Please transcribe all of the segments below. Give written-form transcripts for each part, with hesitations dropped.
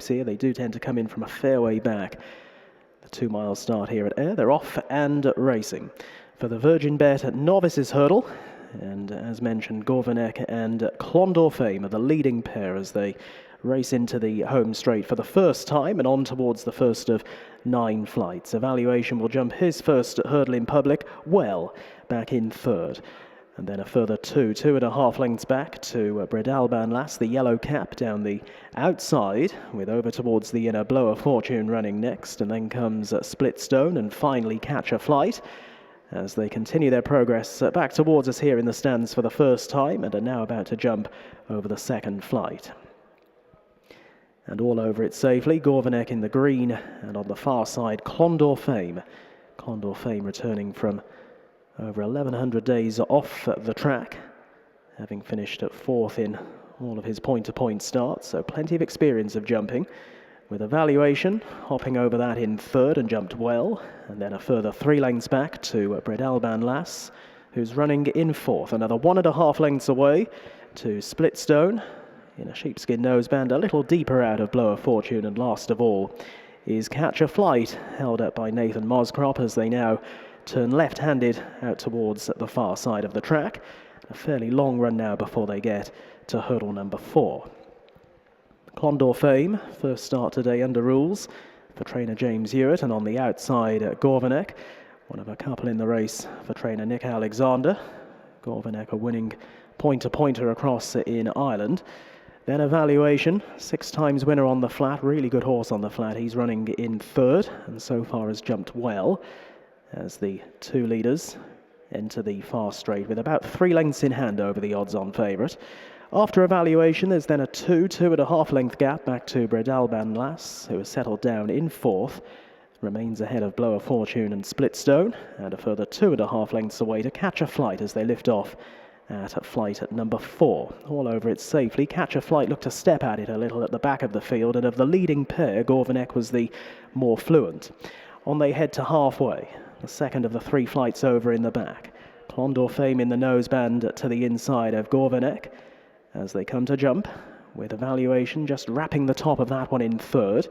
this year. They do tend to come in from a fair way back. The 2 mile start here at Ayr. They're off and racing for the Virgin Bet Novices hurdle. And as mentioned, Gorvanek and Clondor Fame are the leading pair as they race into the home straight for the first time and on towards the first of 9 flights. Evaluation will jump his first hurdle in public well back in third. And then a further 2.5 lengths back to Bredalban Lass, the yellow cap down the outside, with over towards the inner Blow of Fortune running next. And then comes Splitstone and finally Catch a Flight, as they continue their progress back towards us here in the stands for the first time and are now about to jump over the second flight. And all over it safely, Gorvanek in the green, and on the far side, Clondor Fame. Clondor Fame returning from over 1,100 days off the track, having finished at 4th in all of his point-to-point starts, so plenty of experience of jumping. With Evaluation hopping over that in third and jumped well, and then a further 3 lengths back to Bredalban Lass, who's running in 4th, another 1.5 lengths away to Splitstone in a sheepskin noseband, a little deeper out of Blow of Fortune, and last of all is Catch a Flight, held up by Nathan Moscrop as they now turn left-handed out towards the far side of the track. A fairly long run now before they get to hurdle number 4. Clondor Fame, first start today under rules for trainer James Hewitt, and on the outside Gorvanek, one of a couple in the race for trainer Nick Alexander. Gorvanek a winning point-to-pointer across in Ireland. Then Evaluation, 6 times winner on the flat, really good horse on the flat. He's running in third and so far has jumped well as the 2 leaders enter the far straight with about 3 lengths in hand over the odds-on favourite. After Evaluation, there's then a 2.5 length gap back to Bredalban Lass, who has settled down in 4th, remains ahead of Blow of Fortune and Splitstone, and a further 2.5 lengths away to Catch a Flight as they lift off at flight at number 4. All over it safely. Catch a Flight looked to step at it a little at the back of the field, and of the leading pair, Gorvanek was the more fluent. On they head to halfway, the second of the 3 flights over in the back. Clondor Fame in the noseband to the inside of Gorvanek as they come to jump, with Evaluation just wrapping the top of that one in third,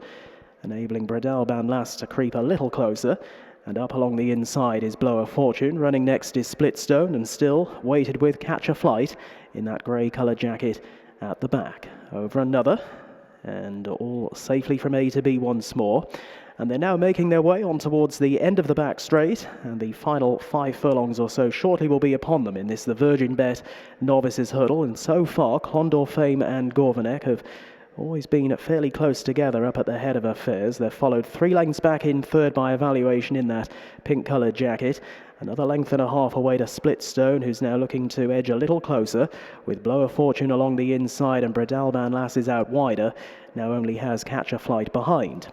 enabling Bredalban Lass to creep a little closer. And up along the inside is Blow of Fortune. Running next is Splitstone, and still weighted with Catch a Flight in that grey-coloured jacket at the back. Over another, and all safely from A to B once more. And they're now making their way on towards the end of the back straight, and the final 5 furlongs or so shortly will be upon them in this, the Virgin Bet Novices hurdle. And so far, Clondor Fame and Gorvanek have always been fairly close together up at the head of affairs. They're followed 3 lengths back in third by Evaluation in that pink-coloured jacket. Another 1.5 lengths away to Splitstone, who's now looking to edge a little closer, with Blow of Fortune along the inside and Bredalban Lass is out wider. Now only has Catch a Flight behind.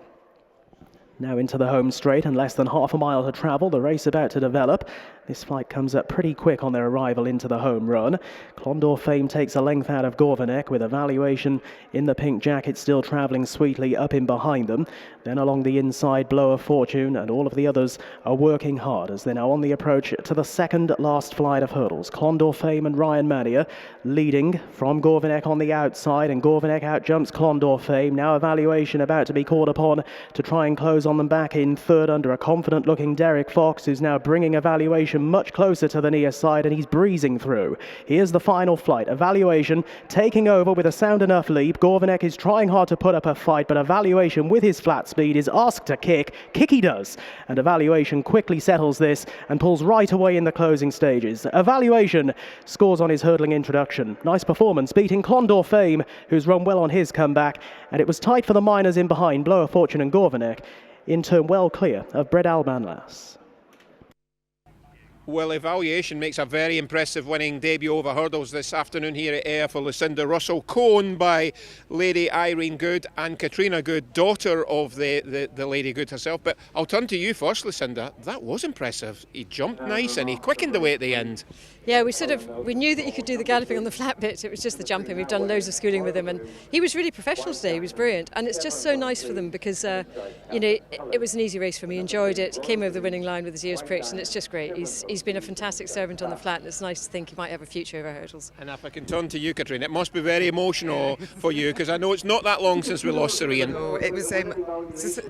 Now into the home straight and less than half a mile to travel. The race about to develop. This flight comes up pretty quick on their arrival into the home run. Clondor Fame takes a length out of Gorvanek, with Evaluation in the pink jacket still travelling sweetly up in behind them. Then along the inside, Blow of Fortune, and all of the others are working hard as they're now on the approach to the second last flight of hurdles. Clondor Fame and Ryan Mania leading from Gorvanek on the outside, and Gorvanek out jumps Clondor Fame. Now Evaluation about to be called upon to try and close on them back in third under a confident looking Derek Fox, who's now bringing Evaluation much closer to the near side, and he's breezing through. Here's the final flight. Evaluation taking over with a sound enough leap. Gorvanek is trying hard to put up a fight, but Evaluation with his flat speed is asked to kick. Kick he does, and Evaluation quickly settles this and pulls right away in the closing stages. Evaluation scores on his hurdling introduction. Nice performance, beating Clondor Fame, who's run well on his comeback, and it was tight for the minors in behind, Blow of Fortune and Gorvanek, in turn well clear of Bredalban Lass. Well, Evaluation makes a very impressive winning debut over hurdles this afternoon here at Ayr for Lucinda Russell, co-owned by Lady Irene Good and Katrina Good, daughter of the Lady Good herself. But I'll turn to you first, Lucinda. That was impressive. He jumped nice and he quickened away at the end. Yeah, we knew that you could do the galloping on the flat bit. It was just the jumping. We've done loads of schooling with him, and he was really professional today. He was brilliant, and it's just so nice for them because it was an easy race for me. Enjoyed it. Came over the winning line with his ears pricked, and it's just great. He's he's been a fantastic servant on the flat, and it's nice to think he might have a future over hurdles. And if I can turn to you, Katrina, it must be very emotional for you, because I know it's not that long since we lost Serene. No, it was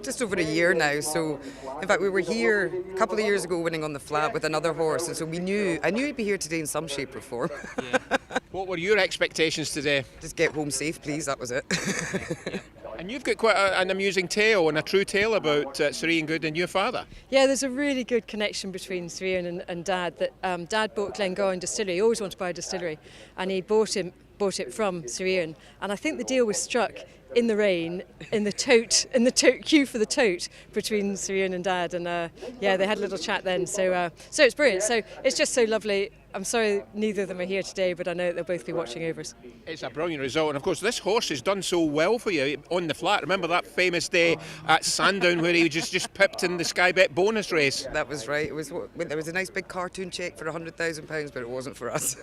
just over a year now. So, in fact, we were here a couple of years ago winning on the flat with another horse, and so I knew he'd be here today in some shape or form. Yeah. What were your expectations today? Just get home safe, please. That was it. And you've got quite an amusing tale and a true tale about Serene Good and your father. Yeah, there's a really good connection between Serene and Dad. That Dad bought Glengoyne Distillery. He always wanted to buy a distillery, and he bought it from Serene. And I think the deal was struck in the rain, in the tote queue for the tote between Serene and Dad. And yeah, they had a little chat then. So it's brilliant. So it's just so lovely. I'm sorry neither of them are here today, but I know that they'll both be watching over us. It's a brilliant result, and of course this horse has done so well for you on the flat. Remember that famous day at Sandown where he just pipped in the Sky Bet bonus race? That was right. There was a nice big cartoon cheque for £100,000, but it wasn't for us.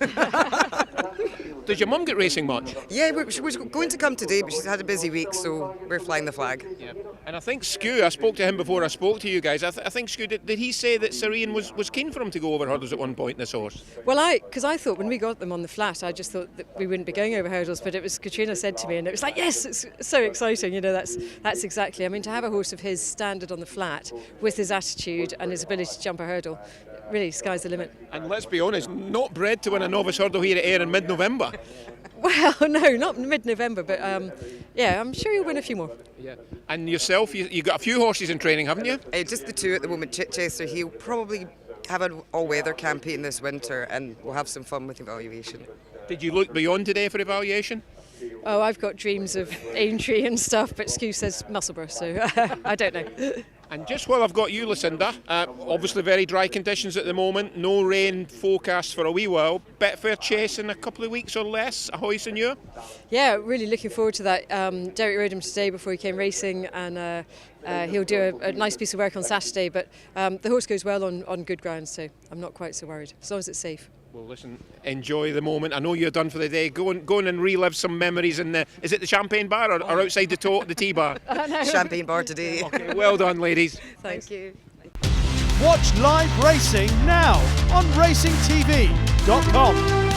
Does your mum get racing much? Yeah, she was going to come today, but she's had a busy week, so we're flying the flag. Yeah. And I think Skew, I spoke to him before I spoke to you guys. I think Skew, did he say that Serene was keen for him to go over hurdles at one point, this horse? Well, because I thought when we got them on the flat, I just thought that we wouldn't be going over hurdles, but it was Katrina said to me, and it was like, yes, it's so exciting. You know, that's exactly. I mean, to have a horse of his standard on the flat with his attitude and his ability to jump a hurdle, really, sky's the limit. And let's be honest, not bred to win a novice hurdle here at Ayr in mid-November. Well, no, not mid-November, but yeah, I'm sure he'll win a few more. Yeah. And yourself, you've got a few horses in training, haven't you? Just the two at the moment. Chichester, he'll probably have an all-weather campaign this winter, and we'll have some fun with Evaluation. Did you look beyond today for Evaluation? Oh, I've got dreams of Aintree and stuff, but Skew says Musselburgh, so I don't know. And just while I've got you, Lucinda, obviously very dry conditions at the moment, no rain forecast for a wee while. Betfair Chase in a couple of weeks or less, ahoy senor? Yeah, really looking forward to that. Derek rode him today before he came racing, and he'll do a nice piece of work on Saturday, but the horse goes well on good ground, so I'm not quite so worried, as long as it's safe. Well, listen, enjoy the moment. I know you're done for the day. Go on and relive some memories in is it the Champagne Bar or outside the tea bar? Champagne Bar today. Okay, well done, ladies. Thank you. Watch live racing now on racingtv.com.